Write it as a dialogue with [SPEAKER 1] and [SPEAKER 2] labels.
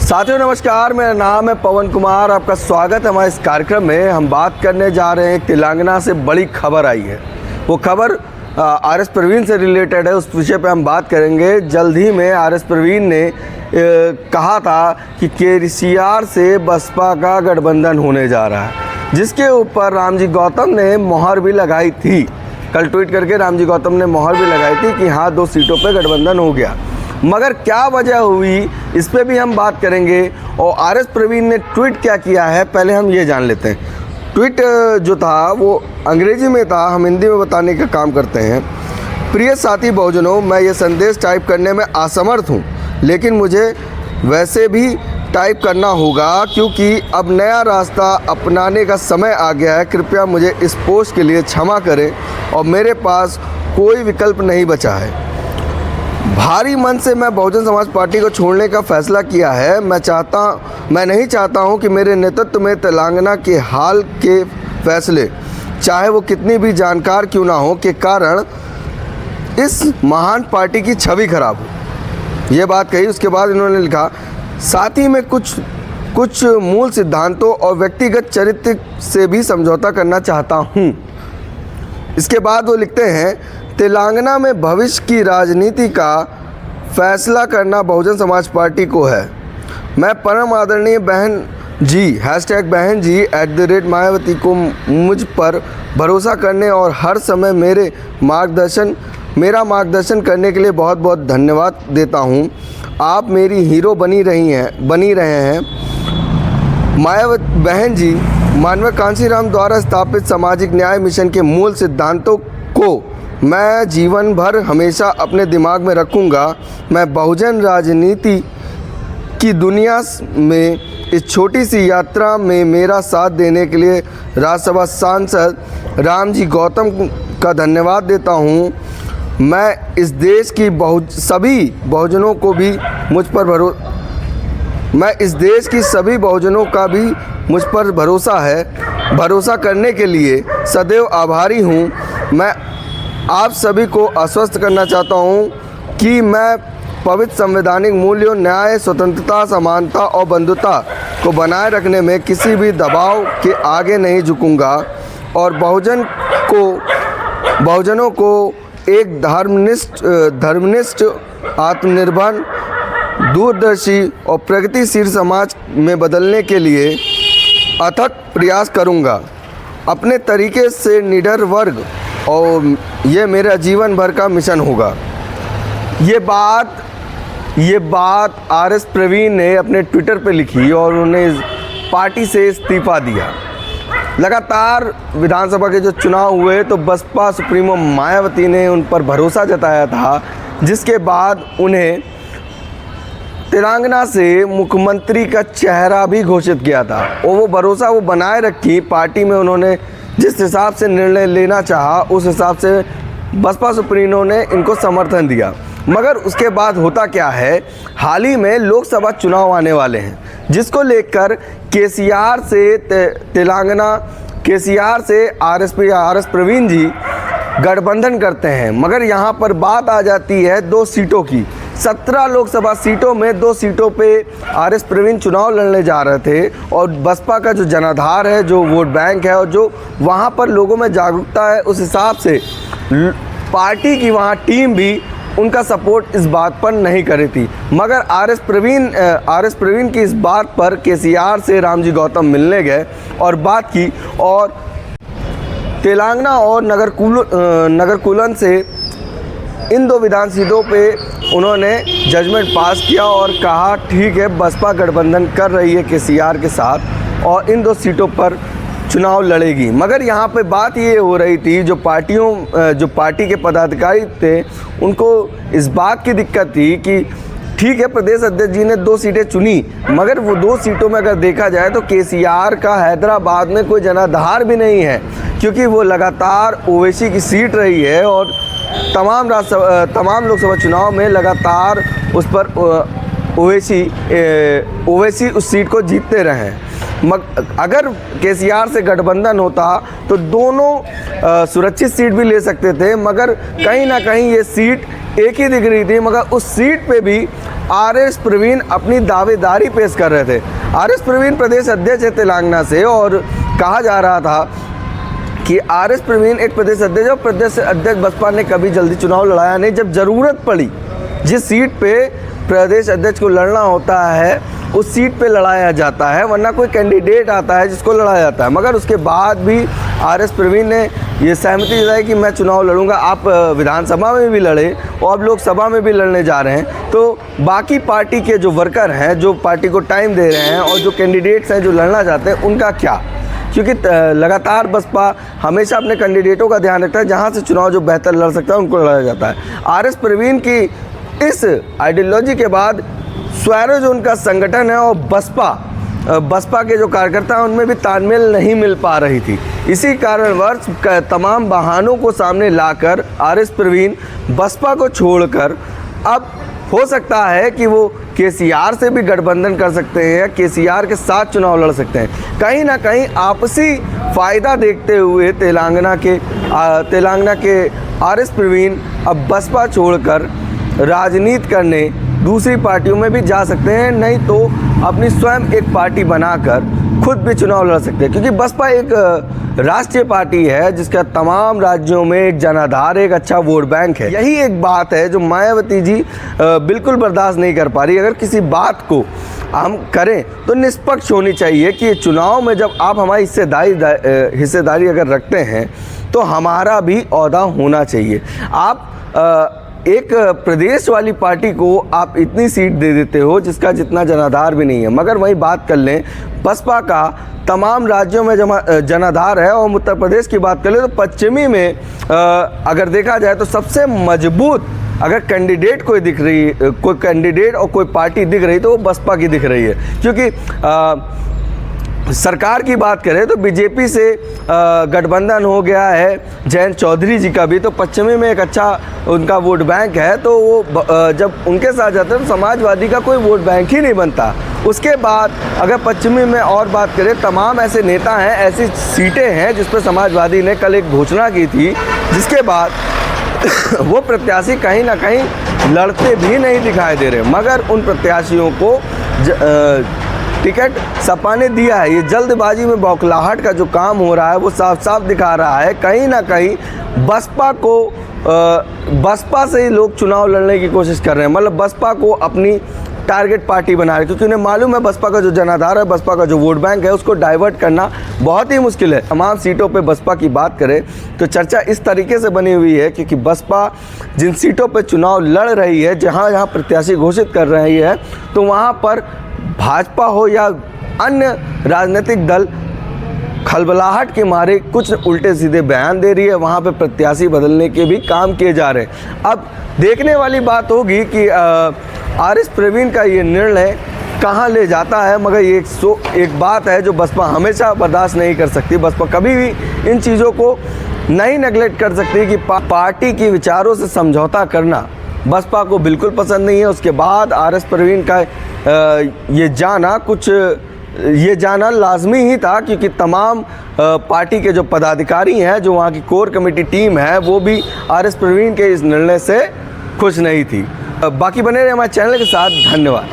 [SPEAKER 1] साथियों नमस्कार, मेरा नाम है पवन कुमार। आपका स्वागत है हमारे इस कार्यक्रम में। हम बात करने जा रहे हैं तेलंगाना से बड़ी खबर आई है। वो खबर आर.एस. प्रवीण से रिलेटेड है। उस विषय पे हम बात करेंगे। जल्द ही में आर.एस. प्रवीण ने कहा था कि केसीआर से बसपा का गठबंधन होने जा रहा है, जिसके ऊपर रामजी गौतम ने मोहर भी लगाई थी। कल ट्वीट करके रामजी गौतम ने मोहर भी लगाई थी कि हाँ 2 सीटों पे गठबंधन हो गया। मगर क्या वजह हुई, इस पे भी हम बात करेंगे। और आर.एस. प्रवीण ने ट्वीट क्या किया है, पहले हम ये जान लेते हैं। ट्वीट जो था वो अंग्रेजी में था, हम हिंदी में बताने का काम करते हैं। प्रिय साथी बहुजनों, मैं ये संदेश टाइप करने में असमर्थ हूँ, लेकिन मुझे वैसे भी टाइप करना होगा क्योंकि अब नया रास्ता अपनाने का समय आ गया है। कृपया मुझे इस पोस्ट के लिए क्षमा करें और मेरे पास कोई विकल्प नहीं बचा है। भारी मन से मैं बहुजन समाज पार्टी को छोड़ने का फैसला किया है। मैं नहीं चाहता हूं कि मेरे नेतृत्व में तेलंगाना के हाल के फैसले, चाहे वो कितनी भी जानकार क्यों ना हो, के कारण इस महान पार्टी की छवि खराब हो। ये बात कही। उसके बाद इन्होंने लिखा, साथ ही में कुछ मूल सिद्धांतों और व्यक्तिगत चरित्र से भी समझौता करना चाहता हूँ। इसके बाद वो लिखते हैं, तेलंगाना में भविष्य की राजनीति का फैसला करना बहुजन समाज पार्टी को है। मैं परम आदरणीय बहन जी #बहन जी @मायावती को मुझ पर भरोसा करने और हर समय मेरा मार्गदर्शन करने के लिए बहुत बहुत धन्यवाद देता हूं। आप मेरी हीरो बनी रहे हैं। मायावती बहन जी, मानव कांशीराम द्वारा स्थापित सामाजिक न्याय मिशन के मूल सिद्धांतों को मैं जीवन भर हमेशा अपने दिमाग में रखूंगा। मैं बहुजन राजनीति की दुनिया में इस छोटी सी यात्रा में मेरा साथ देने के लिए राज्यसभा सांसद रामजी गौतम का धन्यवाद देता हूं। मैं इस देश की सभी बहुजनों का भी मुझ पर भरोसा करने के लिए सदैव आभारी हूं। मैं आप सभी को आश्वस्त करना चाहता हूं कि मैं पवित्र संवैधानिक मूल्यों, न्याय, स्वतंत्रता, समानता और बंधुता को बनाए रखने में किसी भी दबाव के आगे नहीं झुकूंगा और बहुजनों को एक धर्मनिष्ठ, आत्मनिर्भर, दूरदर्शी और प्रगतिशील समाज में बदलने के लिए अथक प्रयास करूंगा अपने तरीके से निडर वर्ग, और ये मेरा जीवन भर का मिशन होगा। ये बात आर.एस. प्रवीण ने अपने ट्विटर पे लिखी और उन्होंने पार्टी से इस्तीफा दिया। लगातार विधानसभा के जो चुनाव हुए तो बसपा सुप्रीमो मायावती ने उन पर भरोसा जताया था, जिसके बाद उन्हें तेलंगाना से मुख्यमंत्री का चेहरा भी घोषित किया था और वो भरोसा वो बनाए रखी। पार्टी में उन्होंने जिस हिसाब से निर्णय लेना चाहा, उस हिसाब से बसपा सुप्रीमो ने इनको समर्थन दिया। मगर उसके बाद होता क्या है, हाल ही में लोकसभा चुनाव आने वाले हैं, जिसको लेकर केसीआर से आर.एस. प्रवीण जी गठबंधन करते हैं। मगर यहाँ पर बात आ जाती है 2 सीटों की। 17 लोकसभा सीटों में 2 सीटों पे आर.एस. प्रवीण चुनाव लड़ने जा रहे थे और बसपा का जो जनाधार है, जो वोट बैंक है और जो वहाँ पर लोगों में जागरूकता है, उस हिसाब से पार्टी की वहाँ टीम भी उनका सपोर्ट इस बात पर नहीं करी थी। मगर आर.एस. प्रवीण की इस बात पर केसीआर से रामजी गौतम मिलने गए और बात की और तेलंगाना और नगर कुलन से इन 2 विधान सीटों पे उन्होंने जजमेंट पास किया और कहा ठीक है, बसपा गठबंधन कर रही है केसीआर के साथ और इन 2 सीटों पर चुनाव लड़ेगी। मगर यहाँ पे बात ये हो रही थी, जो पार्टी के पदाधिकारी थे, उनको इस बात की दिक्कत थी कि ठीक है, प्रदेश अध्यक्ष जी ने 2 सीटें चुनी, मगर वो 2 सीटों में अगर देखा जाए तो केसीआर का हैदराबाद में कोई जनाधार भी नहीं है, क्योंकि वो लगातार ओवैसी की सीट रही है और तमाम लोकसभा चुनाव में लगातार उस पर ओवैसी उस सीट को जीतते रहे। अगर केसीआर से गठबंधन होता तो दोनों सुरक्षित सीट भी ले सकते थे, मगर कहीं ना कहीं ये सीट एक ही दिख रही थी। मगर उस सीट पे भी आर.एस. प्रवीण अपनी दावेदारी पेश कर रहे थे। आर.एस. प्रवीण प्रदेश अध्यक्ष है तेलंगाना से, और कहा जा रहा था कि आर.एस. प्रवीण एक प्रदेश अध्यक्ष, और प्रदेश अध्यक्ष बसपा ने कभी जल्दी चुनाव लड़ाया नहीं। जब ज़रूरत पड़ी, जिस सीट पे प्रदेश अध्यक्ष को लड़ना होता है उस सीट पे लड़ाया जाता है, वरना कोई कैंडिडेट आता है जिसको लड़ाया जाता है। मगर उसके बाद भी आर.एस. प्रवीण ने ये सहमति जताई कि मैं चुनाव लड़ूंगा। आप विधानसभा में भी लड़े और अब लोकसभा में भी लड़ने जा रहे हैं, तो बाकी पार्टी के जो वर्कर हैं, जो पार्टी को टाइम दे रहे हैं, और जो कैंडिडेट्स हैं जो लड़ना चाहते हैं, उनका क्या? क्योंकि लगातार बसपा हमेशा अपने कैंडिडेटों का ध्यान रखता है, जहाँ से चुनाव जो बेहतर लड़ सकता है उनको लड़ाया जाता है। आर.एस. प्रवीण की इस आइडियोलॉजी के बाद स्वैरो जो उनका संगठन है और बसपा के जो कार्यकर्ता हैं उनमें भी तालमेल नहीं मिल पा रही थी। इसी कारणवश तमाम बहानों को सामने लाकर आर.एस. प्रवीण बसपा को छोड़कर अब हो सकता है कि वो केसीआर से भी गठबंधन कर सकते हैं या केसीआर के साथ चुनाव लड़ सकते हैं। कहीं ना कहीं आपसी फ़ायदा देखते हुए तेलंगाना के आर.एस. प्रवीण अब बसपा छोड़कर राजनीति करने दूसरी पार्टियों में भी जा सकते हैं, नहीं तो अपनी स्वयं एक पार्टी बनाकर खुद भी चुनाव लड़ सकते हैं। क्योंकि बसपा एक राष्ट्रीय पार्टी है जिसका तमाम राज्यों में एक जनाधार, एक अच्छा वोट बैंक है। यही एक बात है जो मायावती जी बिल्कुल बर्दाश्त नहीं कर पा रही। अगर किसी बात को हम करें तो निष्पक्ष होनी चाहिए कि चुनाव में जब आप हमारी हिस्सेदारी अगर रखते हैं तो हमारा भी ओहदा होना चाहिए। आप एक प्रदेश वाली पार्टी को आप इतनी सीट दे देते हो जिसका जितना जनाधार भी नहीं है। मगर वही बात कर लें, बसपा का तमाम राज्यों में जनाधार है, और उत्तर प्रदेश की बात कर लें तो पश्चिमी में अगर देखा जाए तो सबसे मजबूत अगर कैंडिडेट कोई दिख रही, कोई कैंडिडेट और कोई पार्टी दिख रही तो वो बसपा की दिख रही है। क्योंकि सरकार की बात करें तो बीजेपी से गठबंधन हो गया है जयंत चौधरी जी का भी, तो पश्चिमी में एक अच्छा उनका वोट बैंक है। तो वो जब उनके साथ जाते हैं तो समाजवादी का कोई वोट बैंक ही नहीं बनता। उसके बाद अगर पश्चिमी में और बात करें, तमाम ऐसे नेता हैं, ऐसी सीटें हैं जिस पर समाजवादी ने कल एक घोषणा की थी, जिसके बाद वो प्रत्याशी कहीं ना कहीं लड़ते भी नहीं दिखाई दे रहे। मगर उन प्रत्याशियों को टिकट सपा ने दिया है। ये जल्दबाजी में बौखलाहट का जो काम हो रहा है वो साफ साफ दिखा रहा है कहीं ना कहीं बसपा से ही लोग चुनाव लड़ने की कोशिश कर रहे हैं। मतलब बसपा को अपनी टारगेट पार्टी बना रहे हैं, क्योंकि उन्हें मालूम है बसपा का जो जनाधार है, बसपा का जो वोट बैंक है, उसको डाइवर्ट करना बहुत ही मुश्किल है। तमाम सीटों पे बसपा की बात करें तो चर्चा इस तरीके से बनी हुई है क्योंकि बसपा जिन सीटों पे चुनाव लड़ रही है, जहाँ जहाँ प्रत्याशी घोषित कर रही है, तो वहाँ पर भाजपा हो या अन्य राजनीतिक दल खलबलाहट के मारे कुछ उल्टे सीधे बयान दे रही है, वहाँ पे प्रत्याशी बदलने के भी काम किए जा रहे हैं। अब देखने वाली बात होगी कि आर.एस. प्रवीण का ये निर्णय कहाँ ले जाता है। मगर ये एक बात है जो बसपा हमेशा बर्दाश्त नहीं कर सकती। बसपा कभी भी इन चीज़ों को नहीं नेगलेक्ट कर सकती कि पार्टी के विचारों से समझौता करना बसपा को बिल्कुल पसंद नहीं है। उसके बाद आर.एस. प्रवीण का ये जाना लाजमी ही था, क्योंकि तमाम पार्टी के जो पदाधिकारी हैं, जो वहाँ की कोर कमेटी टीम है, वो भी आर.एस. प्रवीण के इस निर्णय से खुश नहीं थी। बाकी बने रहे हमारे चैनल के साथ। धन्यवाद।